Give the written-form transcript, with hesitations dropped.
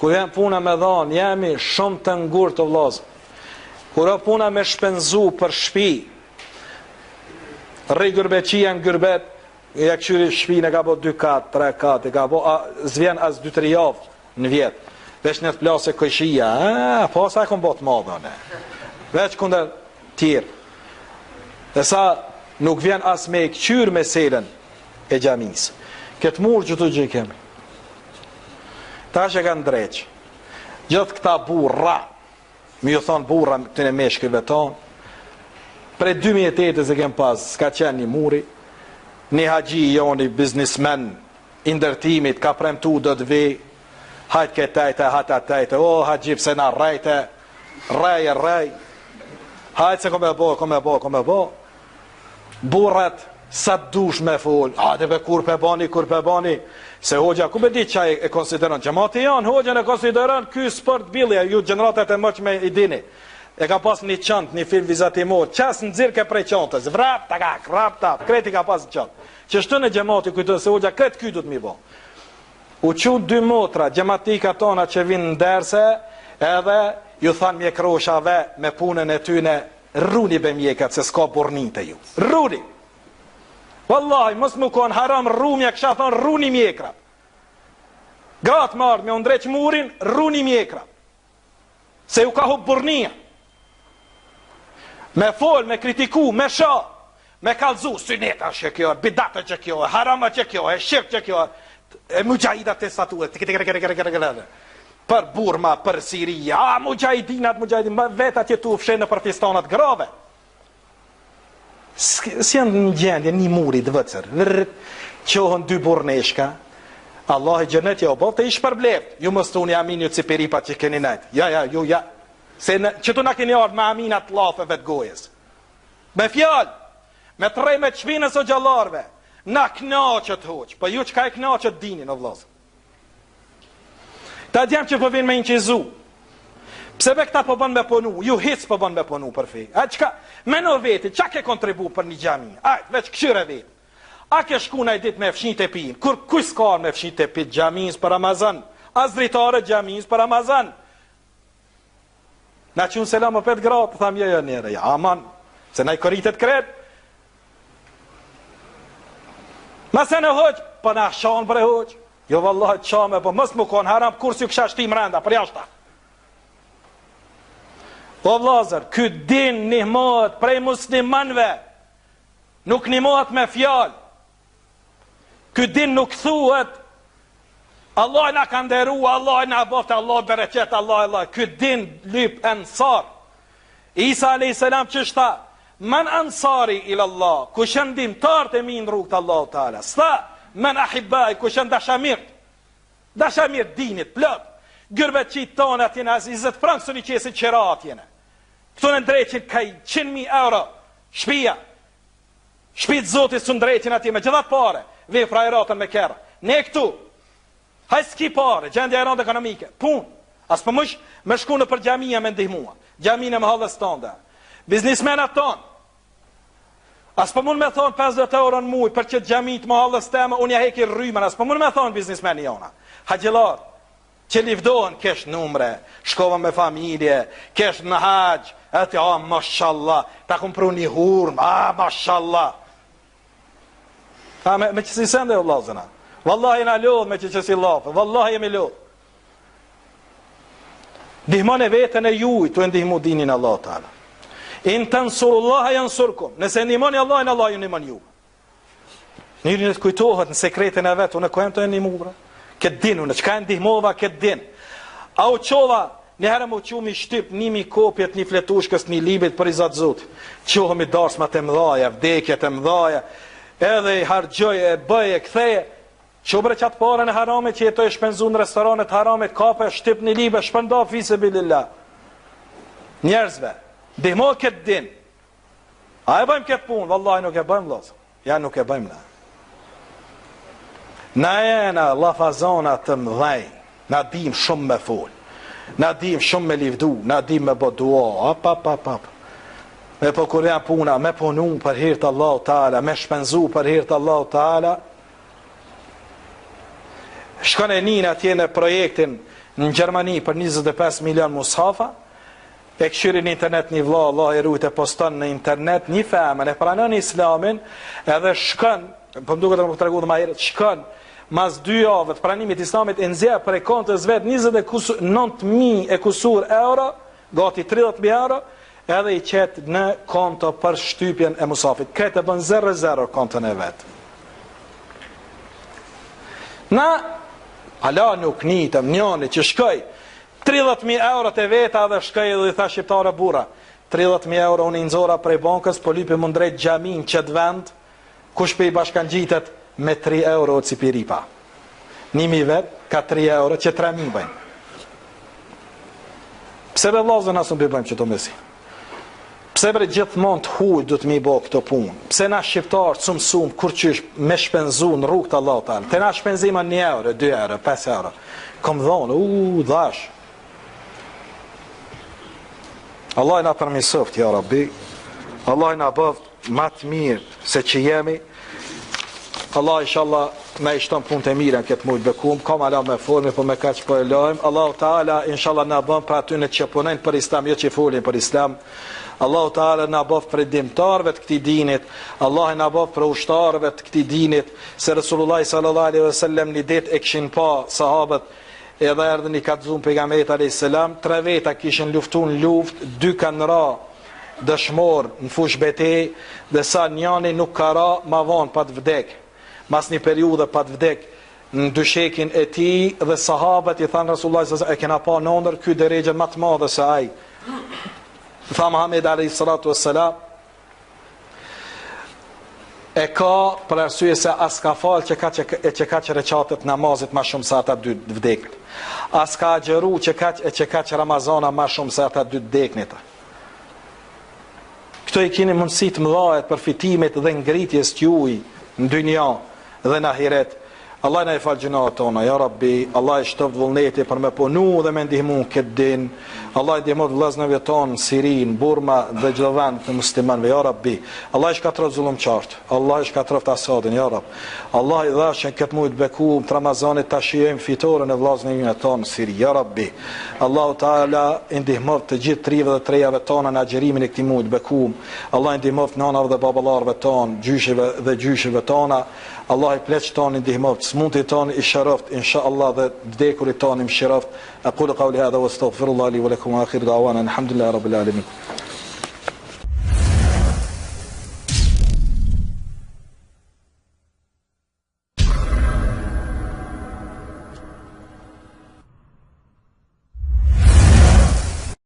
Kur janë puna me dhanë, jemi shumë të ngurtë të vllazë. Kur janë puna me shpenzu për shtëpi, rri gërbeqia në gërbet, ja këqyri shtëpinë e ka bo 2 katë, 3 katë, e ka bo, zvjen as 2-3 javë në vjetë. Veç në të plasë e këjshia, po sa e kom botë madhe, ne. Veç kunder tjerë. Dhe sa nuk vjen as me i këqyrë me selen e gjamisë. Këtë murë që të gjë kemi. Ta që kanë dreqë. Gjithë këta burra, mi ju thonë burra të në meshkëve tonë, pre 2008 e kem pas, s'ka qenë një muri, një haxhi joni biznismen, indërtimit, ka premtu do të vej, hajtë këtajte, hajtë atajte, o, haxhi pse na rejte, rej, hajtë se kom e bo, burrat, sa të dush me full, hajtë be kur pe bani, se hoxha, ku be di qaj e konsideron, gjemati janë, hoxha e konsideron, ky sport bilja, ju gjeneratet e mëq me i dini, e ka pas një qënt, një film vizatimor, qas në dzirë ke prej qëntës, vrap, tap, kreti ka pas në qënt, që shtë në gjemati kujtë, se hoxha, kret ky du të mi bo. U qu 2 motra, gjematika tona që vinë në derse, edhe ju thanë mjekroshave me punën e tyne, rruni be mjekat, se s'ka burnin të ju. Rruni! Wallahi, mos më konë haram rrumja, kësha thonë rruni mjekra. Gratë marrë me undreq murin, rruni mjekra. Se ju ka hub burnia. Me fol, me kritiku, me sha, me kalzu, syneta që kjo, bidata që kjo, harama që kjo, e shirk që kjo, e mujahida të statuë, për Burma, për Siria, mujahidinat, vetat që tu fshenë për fistanat grave. Si janë në gjendje një muri të vëcër, qohën 2 burneshka, Allah i gjenet jo, bo të ish përbleft, ju më stuni amin ju cipiripa që keni nejt, ja, se që tu na keni ardhë me aminat lafeve të gojes, me fjallë, me të rej me të shpinës o gjallarve, na knaqët hoq, për ju që ka e knaqët dinin o vlasë. Ta djem që përvin me inqizu, pse be këta përbën me punu, ju hitës përbën me punu për fej, a qka, me në veti, qa ke kontribu për një gjami, ajt, veç këshyre veti, a ke shku na i dit me fshnit e pin, kur kuj s'kar me fshnit e pin gjamiës për Ramazan, as dritare gjamiës për Ramazan, na që unë selam më 5 gratë, tham jo njere, ja, aman, se na i koritet kret, ma se në hoq, për na shanë për e hoq, jo vallahi qame, për mës më konë haram, kur si kësha shtim renda, për jashta. O vlazër, këtë din nihmohet prej muslimanve, nuk nihmohet me fjallë, këtë din nuk thuhet, Allah na ka nderu, Allah na boftë, Allah bereqet, Allah, këtë din lyp ansar. Isa a.s. qështa, men ansari ila Allah, kushen dimtar të min rrugët Allah ta'ala, sta, men ahibaj, kushen dashamir dinit, plot, gërbet qitë tonë atjene, 20 frankë së një qesit qera atjene, këtu në ndreqin kaj 100.000 euro, shpit zotit së ndreqin atje, me gjithat pare, vej frajeratën me kera, ne këtu, haj s'ki pare, gjendja e randë ekonomike, pun, as për mësh, me shku në për gjamija me ndihmua, gjamija me halës tënde, biznismenat tonë, as për mund me thonë 50 euro në muj, për që gjamit më halës teme, unë ja heki rrymen, as për mund me thonë biznismeni jona, haqëlar, që livdohen kesh numre, shkova me familje, kesh në haqë, ati, mashallah, ta kum pru një hurm, mashallah. Me qësi sende o lazëna, wallahi na lodh me qësi lafë, wallahi jemi lodh. Dihmon e vetën e juj, të ndihmu dinin Allah ta'ala. In të nësurullaha janë surkum, nëse ndihmoni Allah, në Allah ju ndihmon ju. Njëri në të kujtohet në sekretin e vetë, unë e kohem të e një mubra. Këtë din, unë që ka e ndihmova këtë din. A u qova, njëherë më qumi shtyp 1000 kopjet një fletushkës një libit për i zatë zotë. Qohëm i darsmat e mdhaja, vdekjet e mdhaja, edhe i hargjoj e bëje, këtheje. Qobre qatë pare në haramit që jetoj shpenzu në restoranet haramit, kape, shtyp një libet, shpënda fise bilillah. Njerëzve, ndihmo këtë din. A e bëjmë këtë punë, vallahi nuk e bëjmë lasë. Ja nuk e bëjmë la. Na jena lafazona të mdhej, na dim shumë me fol, na dim shumë me livdu, na dim me bodua, me po kur janë puna, me punu për hirtë Allah ta'ala, me shpenzu për hirtë Allah ta'ala. Shkon e njën atje në projektin në Gjermani për 25 milion mushafa, e këshyri në internet një vlla, Allah i rujt e poston në internet një femën, e pranon islamin, edhe shkon, po më duket të më tregu dhe ma herët, shkon mas 2 javë të pranimit islamit e nxjerr për kontës vet 9.000 e kusur euro, gati 30.000 euro, edhe i qetë në konto për shtypjen e musafit. Këtë e bën 0-0 kontën e vetë. Na, ala nuk nitëm njëni që shkoj 30.000 euro të veta dhe shkoj edhe i tha shqiptare bura 30.000 euro unë i nxora prej bankës, po lypi mund drejt gjamin që të vend, kush pe i bashkan gjitet me 3 euro o cipiripa. 1.000 vetë, ka 3 euro, që 3.000 bëjnë. Pse be vlazën asë në bëjmë që të mesi? Pse bre gjithmonë të huj du të mi bo këto punë? Pse na shqiptarë të mësum kur qysh me shpenzu në rrugë të Allah të alë? Te na shpenzima 1 euro, 2 euro, 5 euro. Kom dhonë, dhash. Allah i na përmisoft, ja Rabbi. Allah i na bëvë matë mirë se që jemi. Allah inshallah me ishton punë të mira në këtë mujtë bekum, kam ala me formi, po me ka që po e lojmë. Allah Ta'ala inshallah na bëm për aty në që punojnë për islam, jo që folin për islam. Allah Ta'ala na bëf për dimtarëve të këtij dinit, Allah na bëf për ushtarëve të këtij dinit, se Resulullah sallallahu alaihi wasallam një ditë e kishin pa sahabët, edhe erdhën i kallëzuar pejgamberit alayhis salam, 3 veta kishin luftuar në luftë, 2 kanë ra dëshmor në fush betejë, dhe sa njëri nuk ka ra ma vonë pa të vdek. Mas një periudhe pa të vdek në dyshekin e tij, dhe sahabët i thanë Resulullah sallallahu alaihi wasallam, e kena pa në ndër ky derexhe më të madhe se ai. Tha Muhammed alayhi salatu wassalam, e ka për arsye se as ka falë që ka që reqatët namazit ma shumë se ata 2 vdeknit. As ka agjeru që ka që Ramazana ma shumë se ata 2 vdeknit. Këto i kini mundësit mëdhajet për fitimet dhe ngritjes t'juj në dynja dhe në ahiret. Allah na i falë gjunat tona, ja Rabbi, Allah i shtoft vullneti për me punu dhe me ndihmu këtë din, Allah i ndihmot vllaznëve tonë, Sirin, Burma dhe çdo vend të muslimanëve, ja Rabbi, Allah i shkatroft zullumçart, Allah i shkatroft Asadin, ja Rabbi, Allah i dhashën këtë mujtë bekum të Ramazanit ta shijojmë fitoren e vllaznëve tonë, Siri, ja Rabbi, Allahu Ta'ala i ndihmot të gjithë trive dhe trejave tona në agjerimin e këtij mujtë bekum, Allah i ndihmot nanave dhe baballarëve tonë, gjyshive dhe gjyshive tona, Allah i pleq tonë i ndihmoft, smuntit tonë i sharoft, insha Allah dhe vdekurit tonë i mshiroft. Aqulu qawli hadha wa astaghfirullah li wa lakum wa akhiru da'wana alhamdulillahi rabbil alamin.